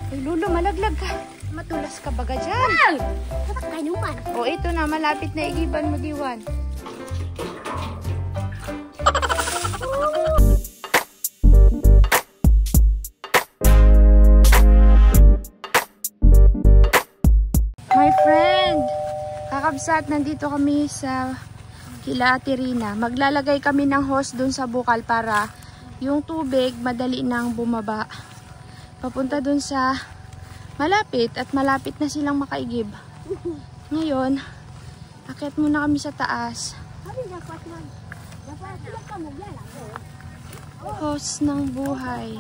Ay, Lulo, malaglag ka. Matulas ka baga dyan. Tatakay naman. O, ito na. Malapit na igiban mo, Diwan. My friend, kakabsat, nandito kami sa kila Ate Rina. Maglalagay kami ng hose dun sa bukal para yung tubig madali nang bumaba. Papunta dun sa malapit at malapit na silang makaigib. Ngayon, akyat muna kami sa taas. Hose ng buhay.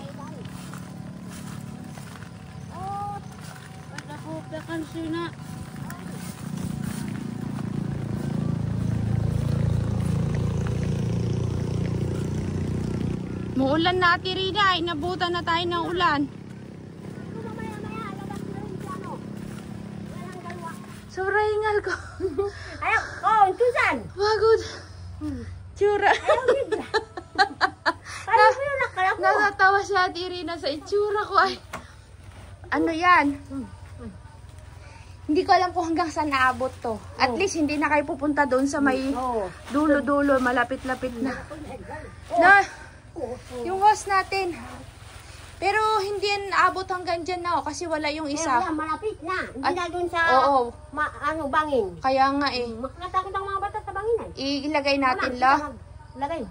Muulan na, Ate Rina. Inabutan na tayo ng ulan. Sobrang hingal ko. Ayaw, oh, ito dyan. Wagod. Tsura. Natatawa si Ate Rina sa itsura ko. Ay. Ano yan? Hindi ko alam kung hanggang saan naabot to. At least hindi na kayo pupunta doon sa may dulo-dulo. Malapit-lapit na. Na, yung hose natin. Pero hindi yan naabot hanggang dyan na kasi wala yung isa. Pero malapit na. Hindi na doon sa bangin. Kaya nga eh. Makatakot ang mga bata sa bangin eh. Ilagay natin la.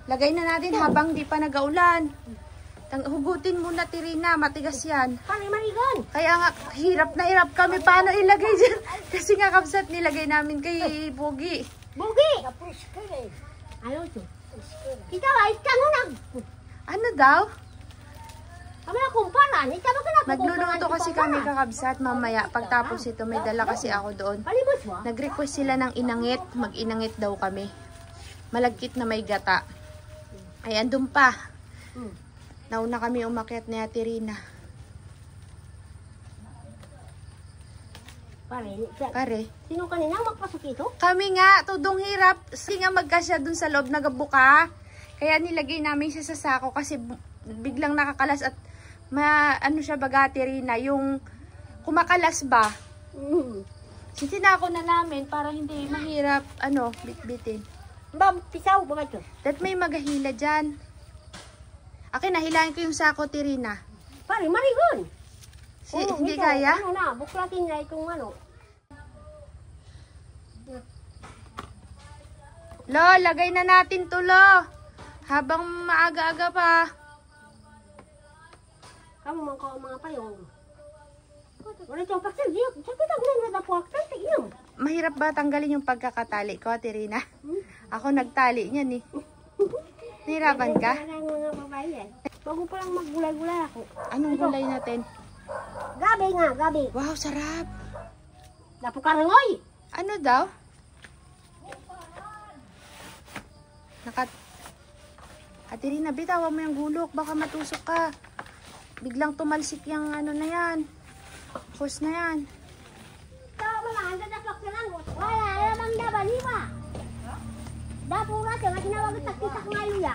Lagay na natin habang di pa nagaulan. Hugutin muna, Tirina. Matigas yan. Marigan. Kaya nga, hirap na hirap kami. Paano ilagay dyan? Kasi nga kabsat, nilagay namin kay Bugi. Bugi! Ano ito? Ikaw ay kanunag. Ano daw? Kami na kumparan. Magluluto kasi kami kakabsat. Mamaya, pagtapos ito, may dala kasi ako doon. Nag-request sila ng inangit. Mag-inangit daw kami. Malagkit na may gata. Ay, andun pa. Nauna kami umakyat ni Ate Rina. Pare. Sino kanina magpasok ito? Kami nga, tudong hirap. Kasi nga magkasya dun sa loob nagabuka. Kaya nilagay namin siya sa sako kasi biglang nakakalas at ano siya baga, Ate Rina, yung kumakalas ba? Sinako na namin para hindi mahirap, bitbitin. Pisaw ba ito? That may magahila dyan. Akin, nahilahin ko yung sako, Tirina. Pare, marigon. Hindi kaya? Ano na, buklatin na itong ano. Lo, lagay na natin to, Lo. Habang maaga-aga pa. Kamu mga payong. Wala itong paksil. Sakit ako na nadapuaktan. Tignan. Mahirap ba tanggalin yung pagkakatali ko, Tirina? Ako nagtali niyan eh. Nahirapan ka? Mga babae yan. Bago pa lang maggulay-gulay ako. Anong gulay natin? Gabi nga, gabi. Wow, sarap. Dapo karangoy. Ano daw? Ate Rina, bitawan mo yung gulok. Baka matusok ka. Biglang tumalsik yung ano na yan. Hose na yan. Tawa mo lang, dadaplak sa langot. Wala, lamang nabaliwa. Dapo natin, ang tinawag at titak na luya.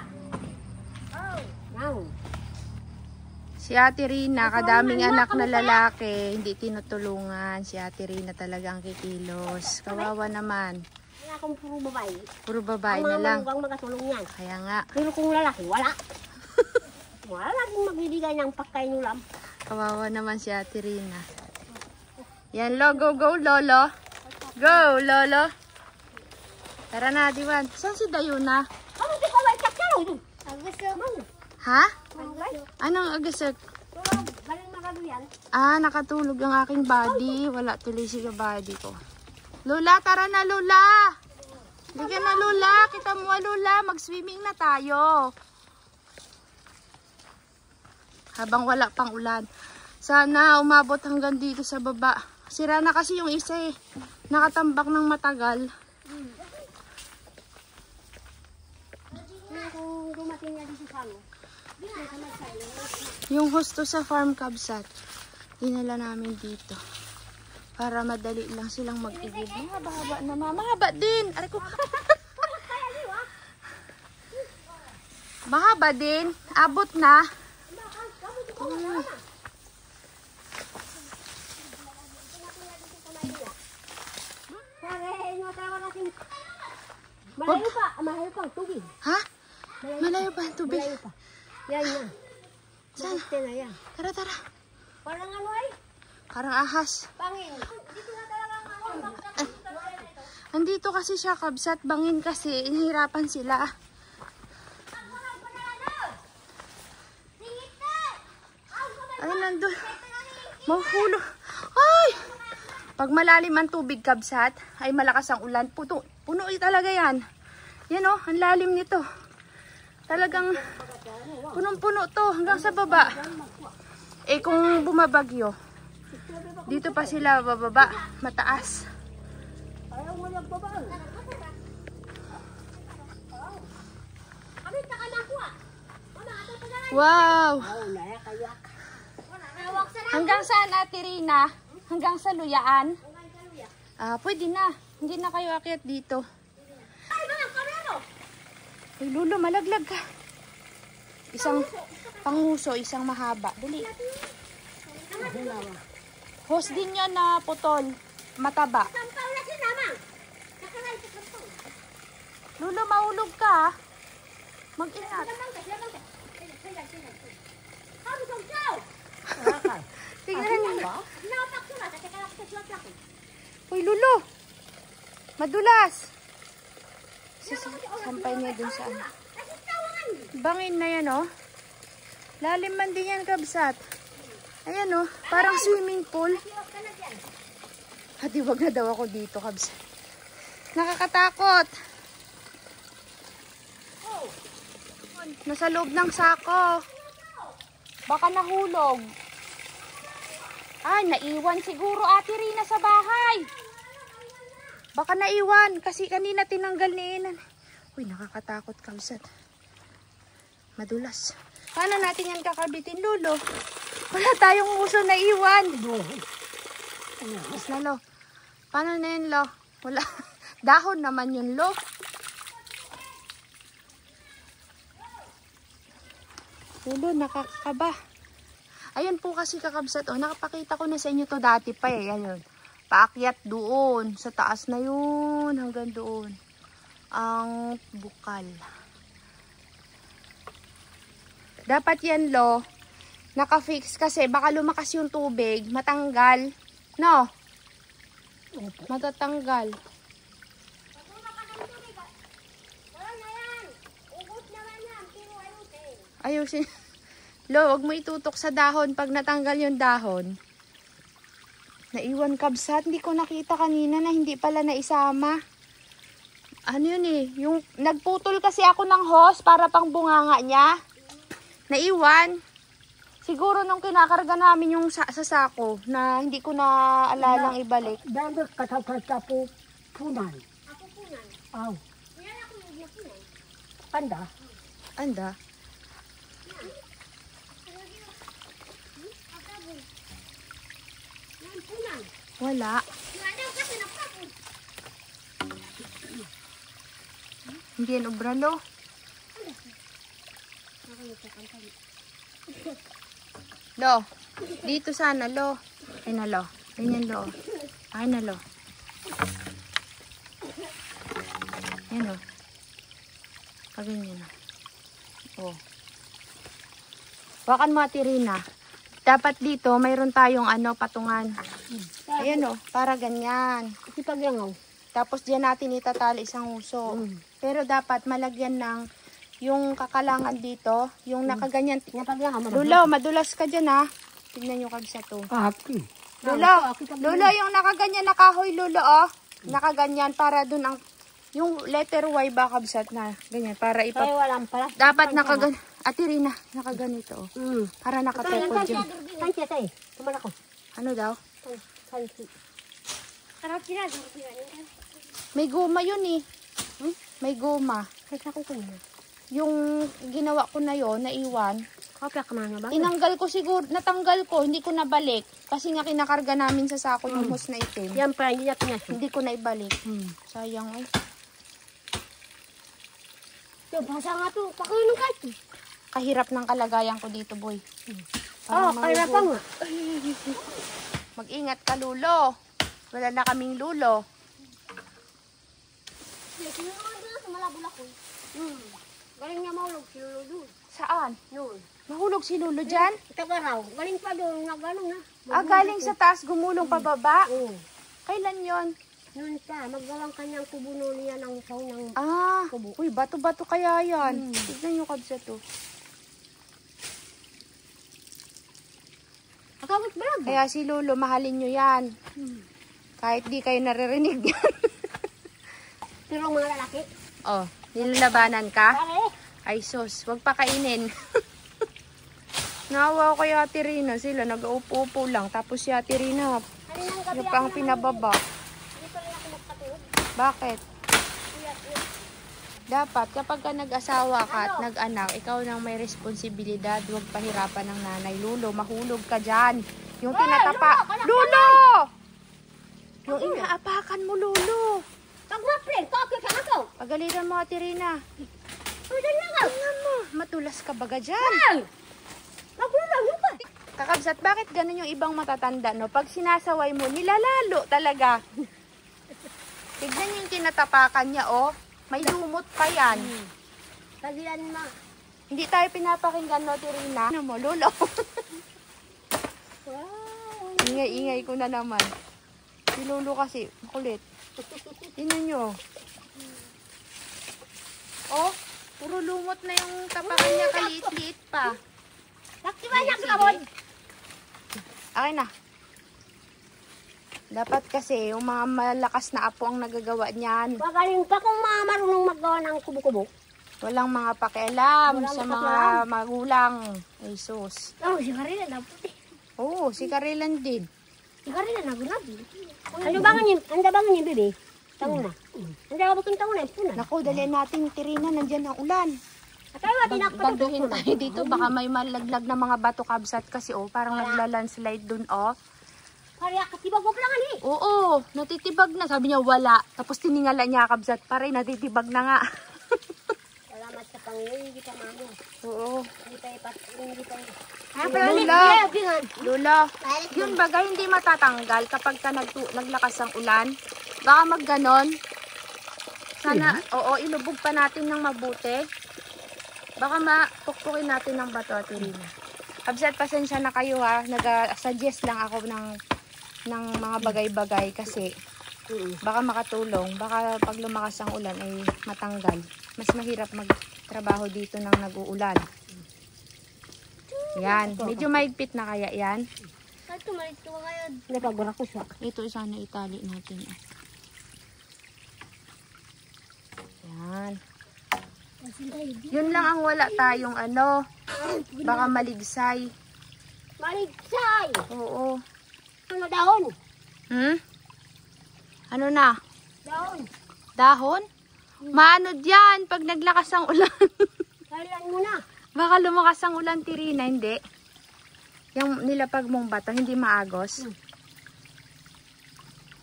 Si Ate Rina, kadaming anak na lalaki, hindi tinutulungan. Si Ate Rina talagang kikilos. Kawawa naman. Wala akong puro babae. Puro babae na lang. Ang mga magatulong yan. Kaya nga. Pero kung lalaki, wala. Wala kong magbibigay ng pagkainulam. Kawawa naman si Ate Rina. Yan, Lo. Go, go, Lolo. Go, Lolo. Tara na, Diwan. Saan si Dayuna? Ano si Kawai Kakaro? Ha? Anong agasek? Nakatulog ang aking body. Wala tuloy si body ko. Lola, tara na, Lola. Hindi ka na, Lola. Kita mo, Lola. Mag-swimming na tayo. Habang wala pang ulan. Sana umabot hanggang dito sa baba. Sira na kasi yung isa eh. Nakatambak ng matagal. Yung husto sa farm kabsat, dinala namin dito. Para madali lang silang mag-igib. Mahaba-haba na, mahaba din. Aray ko. Mahaba din. Abot na. Malayo pa. Malayo pa ang tubig. Ha? Malayo pa ang tubig. Malayo pa. Yan, yan. Saan? Saan na yan? Tara, tara. Parang ano ay? Parang ahas. Pangin. Dito na talaga ang ako. Andito kasi siya, kabsat. Bangin kasi. Inahirapan sila. Ay, nandun. Mahulog. Ay! Pag malalim ang tubig, kabsat, ay malakas ang ulan. Puno talaga yan. Yan o, ang lalim nito. Talagang punong-puno to hanggang sa baba. Eh kung bumabagyo, dito pa sila bababa, mataas. Ayaw mo nagbabaan. Kami takanakuha. Wow! Oh, nayak-ayak. Hanggang saan, Ate Rina? Hanggang sa Luyaan? Pwede na. Hindi na kayo akyat dito. Ay, Lulo, malaglag ka. Isang panguso, isang mahaba. Dali. Hose din yan na putol. Mataba. Lulo, mahulog ka. Mag-ingat. Tignan niyo. Uy, Lulo. Madulas. Sampay niya dun sa ano. Bangin na yan, oh. Lalim man din yan, kabsat. Ayan, oh. Parang swimming pool. Hati, wag na daw ako dito, kabsat. Nakakatakot. Nasa loob ng sako. Baka nahulog. Ay, naiwan siguro, Ate Rina, sa bahay. Baka naiwan kasi kanina tinanggal ni Inan. Uy, nakakatakot, kabsat. Madulas. Paano natin yan kakabitin, Lulo? Wala tayong uso na iwan. Mas na, Lo. Paano na yun, Lo? Wala. Dahon naman yun, Lo. Lulo, nakakaba. Ayun po kasi, kakabsat. Oh, nakapakita ko na sa inyo to dati pa eh. Ayun. Paakyat doon. Sa taas na yun. Hanggang doon. Ang bukal. Dapat yan, Lo. Naka-fix kasi baka lumakas yung tubig. Matanggal. No? Matatanggal. Ayusin. Lo, wag mo itutok sa dahon pag natanggal yung dahon. Naiwan, kabsat. Hindi ko nakita kanina na hindi pala naisama. Ano yun eh? Yung nagputol kasi ako ng hose para pang bunganga niya. Naiwan. Siguro nung kinakarga namin yung sa sako na hindi ko na alalang ibalik. Dahil katapo punan. Ako punan? Aw. Yan ako yung punan. Panda? Anda? Wala. Hindi yan ubra, Lo. Lo, dito sana, Lo. Ay na, Lo. Ganyan, Lo. Ay na, Lo. Yan, Lo. Paganyan, Lo. Oh. Wakan mo, Ate Rina. Dapat dito, mayroon tayong patungan. Ayan, oh. Para ganyan. Kasi pagyangaw. Tapos diyan natin itatali isang uso. Pero dapat malagyan ng yung kakalangan dito, yung nakaganyan. Lulo, madulas ka dyan, ha. Tignan nyo kagsa to. Lulo, yung nakaganyan na kahoy, Lulo, oh. Nakaganyan para dun ang, yung letter Y ba kabsat na, ganyan, para ipa... Dapat nakaganyan. Ate Rina, nakaganito, oh. Para nakatekod dyan. Ano daw? May goma yun eh. May goma. Yung ginawa ko na yon, naiwan. Tinanggal ko siguro, natanggal ko, hindi ko nabalik. Kasi nga kinakarga namin sa sako yung hose na itim. Yan pa, hindi natin yan. Hindi ko na ibalik. Sayang eh. Basa nga to, pakinom ka ito. Kahirap ng kalagayan ko dito, boy. Kahirap nga. Mag-ingat ka, Lulo. Wala na kaming lulo. malabulak ko. Galing niya maulog si Lolo doon. Saan? Noon. Mahulog si Lolo dyan? Tagaraw. Galing pa doon. Nagano na. Galing sa taas, gumulong pababa? Oo. Kailan yon? Noon pa. Maggawang kanyang kubuno niya ng saw ng kubo. Uy, bato-bato kaya yan. Tignan nyo kabsa to. Akawit balag. Kaya si Lolo, mahalin nyo yan. Kahit di kayo naririnig yan. Pero mga lalaki. Oh, nilalabanan ka? Pare. Ay sus, wag pa kainin. Nawa ko kay Ate Rina. Sila nag-uupo-upo lang. Tapos si Ate Rina, yung pang pinababa. Dito rin ako magkatulog. Bakit? Dapat kapag ka nag-asawa ka at nag-anak, ikaw nang may responsibilidad. Huwag pahirapan ng nanay. Lulo, mahulog ka dyan. Yung tinatapa. Lulo! Yung inaapakan mo, Lulo. Pag ma-friend, kakit ka ako. Pagalitan mo, Ate Rina. Pwede na nga. Tingnan mo, matulas ka baga dyan. Nagulang yun pa. Kakabsat, bakit ganun yung ibang matatanda, no? Pag sinasaway mo, nilalalo talaga. Tignan niyo yung tinatapakan niya, oh. May lumot pa yan. Tagilan ma. Hindi tayo pinapakinggan, no, Tirina? Ano mo, Lolo? Wow. Ingay-ingay ko na naman. Si Lolo kasi, makulit. Tingnan nyo. Oh, puro lumot na yung tapakan niya, kaliit-liit pa. Naktiban niya kabon. Akin na. Dapat kasi yung mga malakas na apo ang nagagawa niyan. Magaling pa kung marunong maggawa ng kubo-kubo. Walang mga pakialam Walang sa mga pakialam. magulang. Ay, sus. Oh, si Karina na puti. Oo, si Karilan din. Si Karina na gunabi. Ano bangan niya, bebe? Tango na. Ang daw bakong tango na, puna. Naku, dalian natin, Tirina, nandyan ang ulan. Atay wa tinakpatok. Baguhin tayo dito, baka may malaglag na mga bato kabsat kasi, oh, parang naglalandslide dun, oh. Kaya katibag mo pala nga Oo, natitibag na. Sabi niya, wala. Tapos tiningala niya kabsat, pare, natitibag na nga. Salamat sa Panginoon, hindi pa mamo. Oo. Hindi pa ipat, hindi pa. Lula, yun baga hindi matatanggal kapag ka naglakas ang ulan. Baka magganon. Sana, oo, ilubog pa natin ng mabuti. Baka mapukpukin natin ng bato at Irina. Absat, pasensya na kayo ha. Nag-suggest lang ako ng mga bagay-bagay kasi baka makatulong. Baka pag lumakas ang ulan ay matanggal. Mas mahirap magtrabaho dito ng nag-uulan. Yan. Medyo maigpit na kaya yan. Kahit tumalit ko ngayon. Napagura ko siya. Ito sana itali natin. Yan. Yun lang ang wala tayong ano. Baka maligsay. Maligsay! Oo. Ano dahon? Ano na? Dahon. Dahon? Maano yan pag naglakas ang ulan? Kalian mo na. Baka lumakas ang ulan, Tirina, hindi. Yung nilapag mong bato, hindi maagos.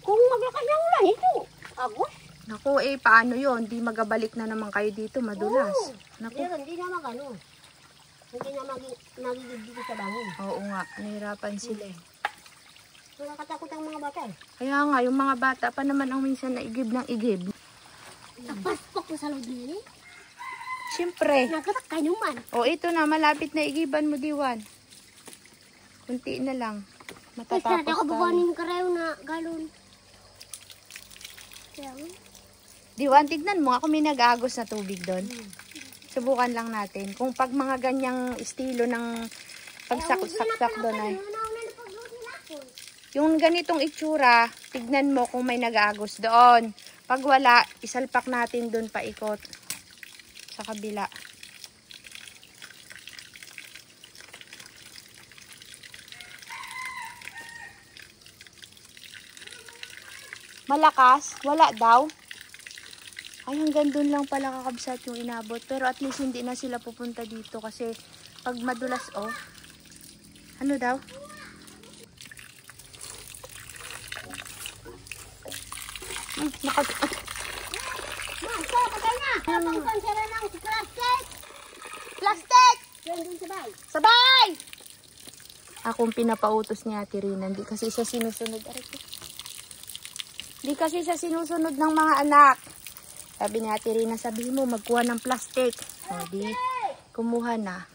Kung maglakas ng ulan, ito. Agos. Naku, paano yun? Di magabalik na naman kayo dito, madulas. Naku. Hindi na magano. Hindi na magigib dito sa bangon. Oo nga, nahirapan sila. Wala katakot ang mga bata eh. Kaya nga, yung mga bata pa naman ang minsan naigib ng igib. Napaspok ko sa loob niya eh. Siyempre. Nagkatak ka naman. O, ito na, malapit na igiban mo, Diwan. Kunti na lang. Tapos Matatapos natin ako tayo. bukanin karayo na galon. Kaya Diwan, tignan mo, ako may nag-agos na tubig doon. Subukan lang natin. Kung pag mga ganyang estilo ng pagsaksak doon ay. Yung ganitong itsura, tignan mo kung may nag-agos doon. Pag wala, isalpak natin doon paikot sa kabila. Malakas? Wala daw? Ay, hanggang doon lang pala kakabsat yung inabot. Pero at least hindi na sila pupunta dito kasi pag madulas, oh. Ano daw? Ma'am, so, patay na. Tapos konsera ng plastic. Plastic! Yan dun sabay. Sabay! Akong pinapautos ni Ate Rina. Hindi kasi sa sinusunod. Hindi kasi sa sinusunod ng mga anak. Sabi ni Ate Rina, sabihin mo, magkuha ng plastic. O, di, kumuha na.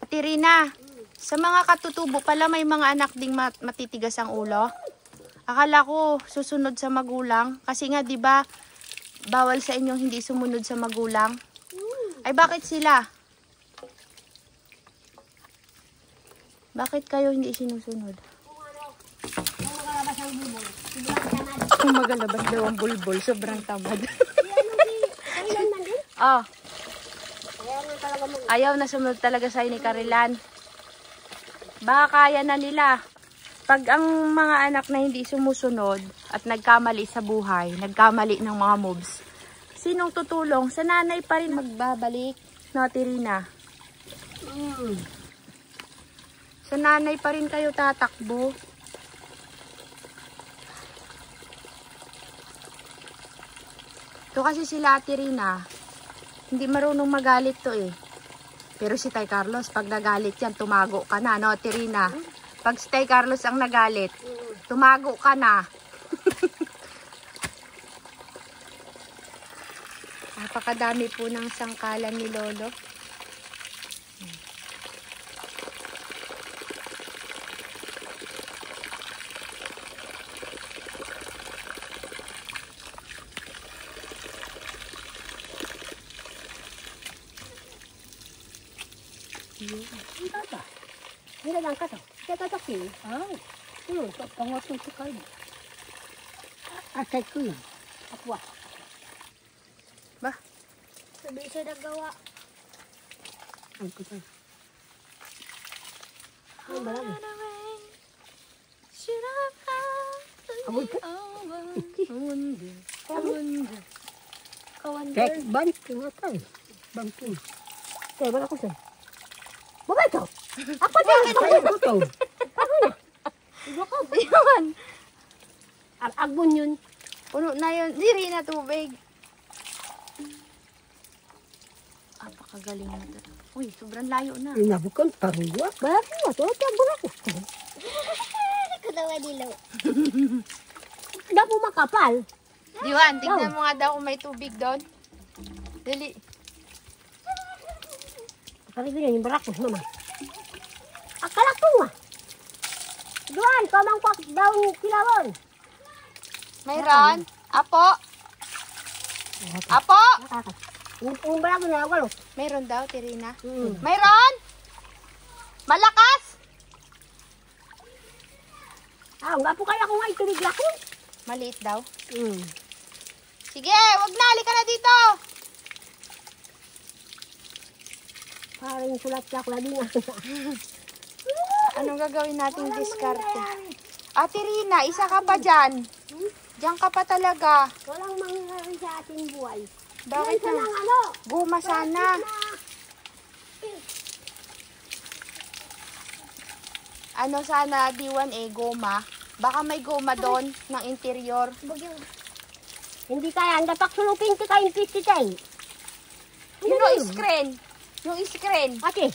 Ate Rina, sa mga katutubo pala may mga anak ding matitigas ang ulo. Akala ko susunod sa magulang. Kasi nga, di ba, bawal sa inyong hindi sumunod sa magulang. Ay, bakit sila? Bakit kayo hindi sinusunod? Kung magalabas daw ang bulbul, sobrang tamad. Oh. Ayaw na sumunod talaga sa'yo ni Karilan. Baka kaya na nila. Pag ang mga anak na hindi sumusunod at nagkamali sa buhay, nagkamali ng mga moves, sinong tutulong? Sa nanay pa rin magbabalik. No, Tirina? Sa nanay pa rin kayo tatakbo. Ito kasi sila Ate Rina, hindi marunong magalit to eh. Pero si Tay Carlos, pag nagalit yan, tumago ka na, no Ate Rina? Pag si Tay Carlos ang nagalit, tumago ka na. Napakadami po ng sangkalan ni Lolo. Hindi lang ka to. Kaya ka to. Pangatong ko kayo. Asay ko yun. Apwa. Ba? Sabi siya nagawa. Ang kusa. Ang marami. Amoy ka. Kawan Kek, girl. balik ko nga tayo. Bangkin. Kaya wala ko siya. Babay to. Ako din. Kaya ko to. Yun. Agbon yun. Puno na yun. Diri na tubig. Apakagaling na ito. Uy, sobrang layo na. Inabukan, paruwa. Balaki mo. Ito ang bulak. Katawa dilaw. Dapo makapal. Diwan, tignan mo nga daw kung may tubig doon. Dali. Sabi ko yun, yung balak mo naman. Akala ko nga. Doon, kamang pak daw kilawon. Mayroon? Apo? Apo? Yung balak mo na walo. Mayroon daw, Tirina. Mayroon? Malakas? Nga po kaya ko nga itubig lako. Maliit daw. Sige, wag na. Halika na dito. Parang sulat ka ko na din. Anong gagawin nating diskarte? Ate Rina, isa ka pa dyan. Diyan ka pa talaga. Walang mangyayari sa ating buhay. Bakit Yan na? lang ano? Guma sana. Ano sana, D1 goma. Baka may goma doon ng interior. Hindi kaya, ang dapat sulupin ka kayong pititay. Yun o, screen. Yung screen. Ate,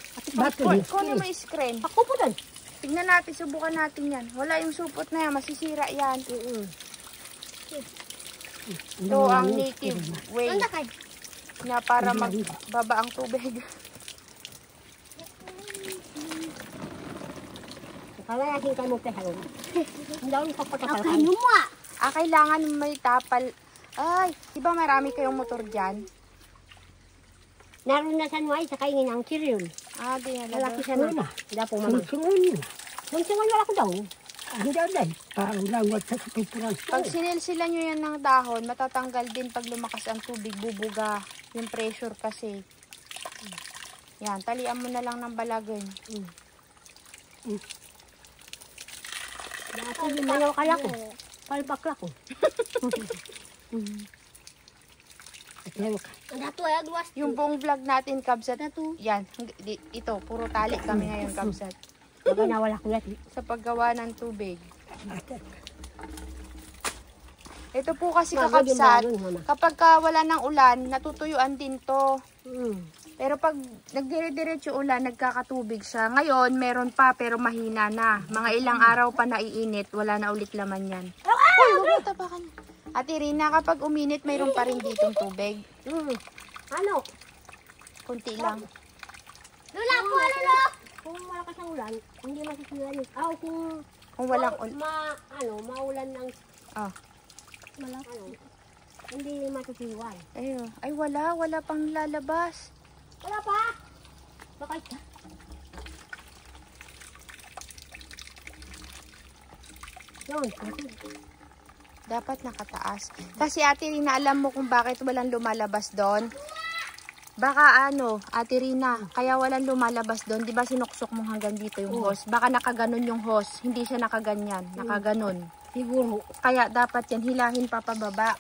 Kunin mo yung screen. ako po doon. Tignan natin, subukan natin yan. Wala yung supot na yan, masisira yan. Ito ang native way Ang lakad. na para magbaba ang tubig. Kala natin kayo mo pehalo. Hindi ako papatakalkan. Ano mo Kailangan may tapal. Ay, diba marami kayong motor dyan? Naroon na sa nuay sa kaingin ang kiryon. Di na Lalaki siya na. Hindi po mama. Sunsungan. Sunsungan wala ko daw. Ang daday. Parang lawat sa tuturan. Pag sinilsila nyo yan ng dahon, matatanggal din pag lumakas ang tubig, bubuga. Yung pressure kasi. Yan, talian mo na lang ng balagoy. Dati yung manaw kala ko. Palbakla ko. Dato ay agwas. Yung buong vlog natin, Kabsat, yan, ito, puro tali kami ngayon, Kabsat. Baga nawala ko yan. Sa paggawa ng tubig. Ito po kasi kakabsat, kapag wala ng ulan, natutuyuan din to. Pero pag nagdire-diretso ulan, nagkakatubig siya. Ngayon, meron pa pero mahina na. Mga ilang araw pa naiinit, wala na ulit laman yan. Uy, huwag mo tapakan. Ate Rina, kapag uminit, mayroon pa rin ditong tubig. Ano? Kunti lang. Lula, kung ano no? Kung malakas ang ulan, hindi masisilan yun. Kung walang maulan ng Ah. hindi masisiwan. Ay, wala pang lalabas. Wala pa? Bakit? Yun. Dapat nakataas. Kasi Ate Rina, alam mo kung bakit walang lumalabas doon? Baka Ate Rina, kaya walang lumalabas doon. Di ba sinuksok mo hanggang dito yung hose? Baka nakaganon yung hose. Hindi siya nakaganyan. Nakaganon. Siguro. Kaya dapat yan, hilahin pa pababa.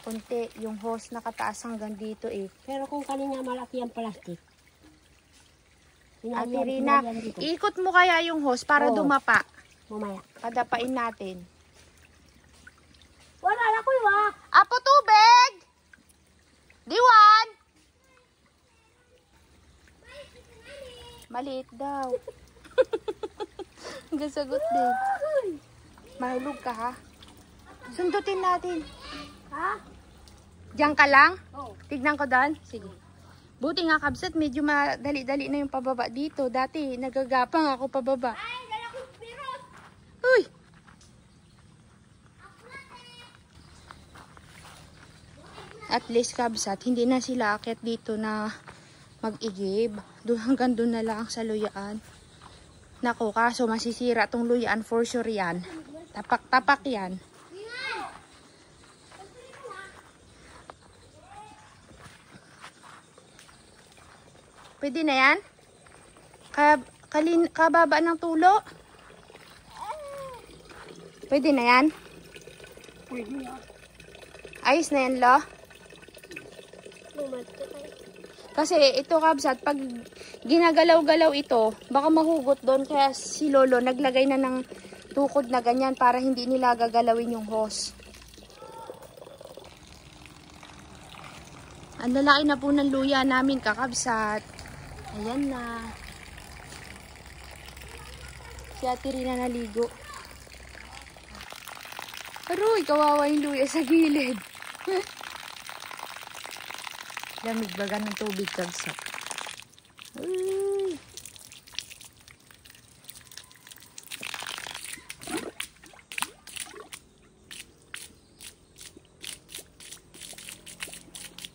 Kunti, yung hose nakataas hanggang dito eh. Pero kung kanina malaki ang plastic. Ate Rina, ikot mo kaya yung hose para dumapa. Mamaya. Padapain natin. Wala na ko yun. Apo, tubig! Diwan! Maliit daw. Hanggang sagot din. Mahulog ka ha? Sundutin natin. Ha? Diyan ka lang? Oo. Tignan ko doon? Sige. Buti nga kabsat, medyo madali-dali na yung pababa dito. Dati, nagagapang ako pababa. Ay, dala ko spiros. Uy! At least kabsat, hindi na sila akyat dito na mag-igib. Hanggang doon na lang sa luyaan. Naku, kaso masisira tong luyaan for sure yan. Tapak-tapak yan. Pwede na yan? Kababa ng tulo? Pwede na yan? Pwede na. Ayos na yan, lo? Kasi ito kabsat, pag ginagalaw-galaw ito, baka mahugot doon. Kaya si Lolo naglagay na ng tukod na ganyan para hindi nila gagalawin yung hose. Ang lalaki na po ng luya namin kakabsat. Ayan na. Si Ate Rina naligo. Aroy, kawawa yung luya sa gilid. Lamig baga ng tubig kabsat. Uy.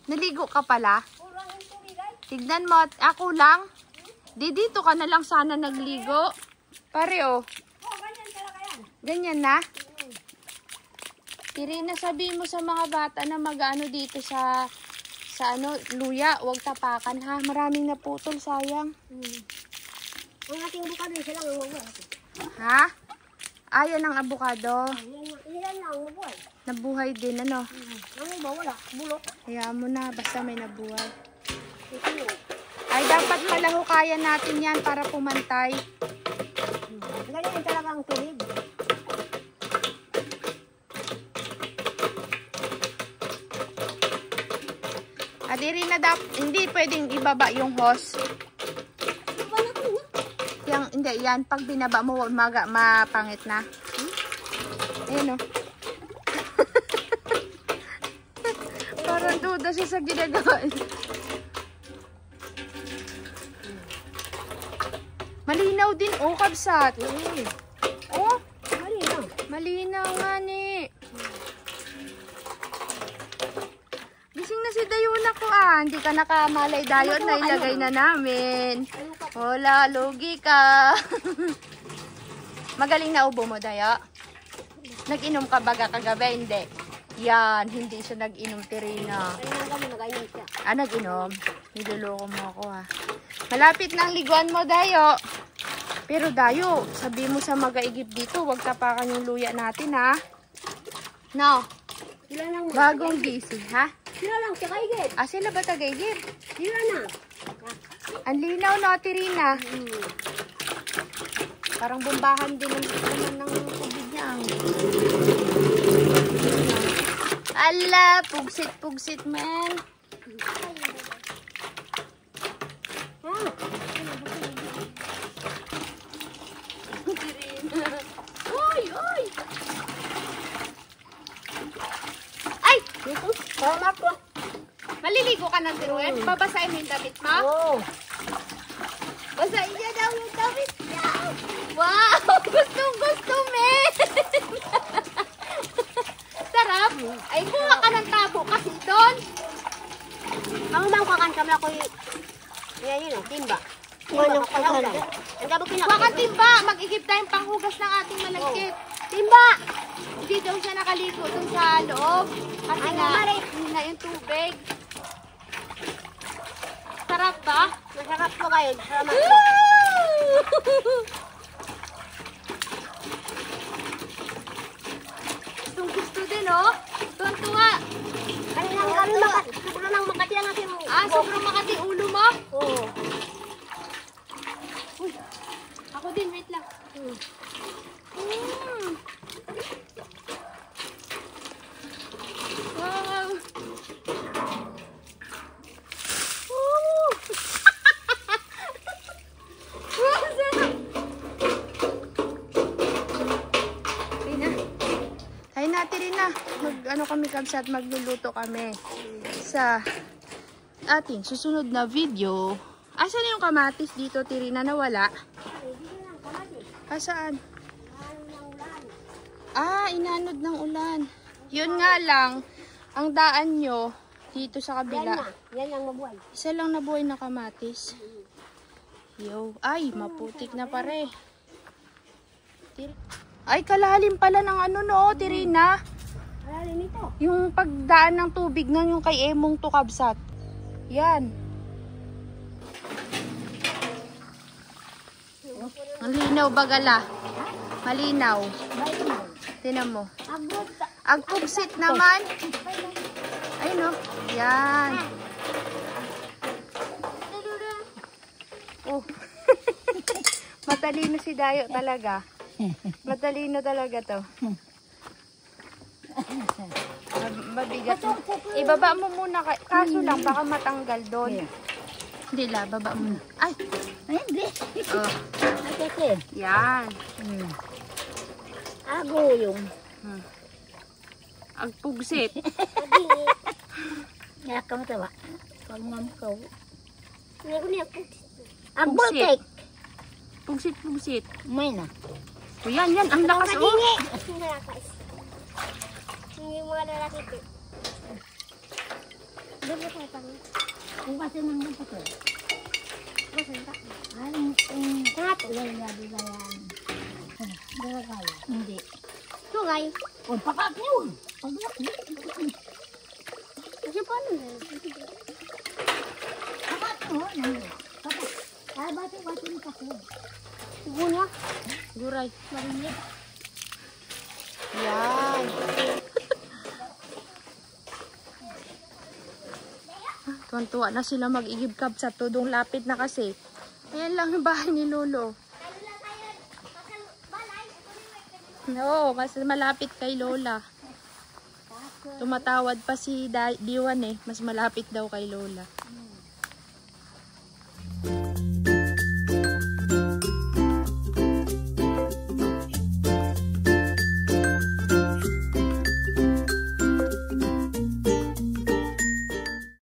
Naligo ka pala? Tignan mo, ako lang. Dito ka na lang sana nagligo. Pare Ganyan talaga yan. Ganyan na? Irina, sabihin mo sa mga bata na mag-ano dito sa luya, huwag tapakan ha. Maraming naputol, sayang. Ang ating bukado, isa lang ang mabuhay. Ha? Ayan ang abukado. Ilan lang ang mabuhay. Nabuhay din, ano? Ano ba? Wala. Bulok. Hayaan mo na, basta may nabuhay. Ito yun. Ay, dapat pala hukayan natin yan para pumantay. Ganyan talaga ang tulig. At Irina, hindi pwedeng ibaba yung hose. Hindi, yan. Pag binaba mo, mapangit na. Ayan o. Parang duda siya sa ginagawa. Malinaw din, kabsat. Malinaw. Malinaw nga ni. Gising na si Dayuna ko Hindi ka nakamalay dayon na ilagay na namin. Wala, lugi ka. Magaling na ubo mo, Dayo. Nag-inom ka baga kagabi? Hindi. Yan, hindi siya nag-inom, Tirina. Nag-inom? Niloloko mo ako ha. Malapit na ang liguan mo, Dayo. Pero Dayo, sabi mo sa mag-aigib dito, huwag tapakan yung luya natin ha. No. Bagong gising ha? Sila lang, siya kaigib. Sila ba tagaigib? Sila na. Ang linaw no, Tirina. Parang bombahan din ng tubig niya. Ala, pugsit-pugsit man. Tirina. Uy! ng tiruet? Babasahin mo yung damit mo? Oo. Basahin niya daw yung damit niya. Wow! Gustong gusto, men! Sarap! Ay, kuha ka ng tabo kasi doon. Ang mangkakan kami ako yung... Yan yun, timba. Timba, pagkakan. Ang gabog Kuha ka timba! Mag-igib tayong panghugas ng ating malagkit. Timba! Hindi daw siya nakaligo doon sa loob. Kasi Ay, nga, Mari. hindi na yung tubig. Sarap ba? Masarap po kayo. Salamat po. Itong gusto din, oh. Tuwan-tuwa. Kaninang kami sobrang makati ang aking... Sobrang makati ulo mo. Oo. Uy, ako din, wait lang. Wow. Wow, sarap. Ay natin rin na. Ano kami kabsat, magluluto kami sa ating susunod na video. Asan na yung kamatis dito, Tirina? Nawala? Saan? Inanod ng ulan. Yun nga lang, ang daan nyo dito sa Yan kabila. na. Yan ang mabuhay. Isa lang nabuhay na kamatis. Yo, ay, maputik na pare. Ay, kalalim pala ng ano no, Tirina. Alalim ito. Yung pagdaan ng tubig na yung kay Emong Tukabsat. Yan. Ang linaw bagala. Malinaw. Tinan mo. Agpugsit naman. Ay no. Yan. Oh. Matalino si Dayo talaga. Matalino talaga to. Mabigat. Ibaba mo muna. Kaso lang, baka matanggal doon. Hindi la, baba mo. Ay! Hindi. Oh. Okay. Yan. Ago yung. Agpugsit. Kaya ka matawa. Pag mamkaw. Hindi ko niya Pugsit. Agboltek. Pugsit. May na. So, yan. Ang lakas. Oh. Hindi mo lalaki ito. Doon ko tayo pang. Kung kasi nang ito. Masanta. Kato. Wala nga di ba yan? Dala kayo. Hindi. Tungay. O, pakat yun. Pakat yun. Kasi paano na? Pakat yun. Pakat. Kaya bati-bati ni Pakat. Siguro. Guray. Marinig. Yan. Tuwan-tuwa na sila mag-igib kabsat. Tudong lapit na kasi. Ayan lang yung bahay ni Lolo. No, mas malapit kay Lola. Tumatawad pa si Diwan eh. Mas malapit daw kay Lola.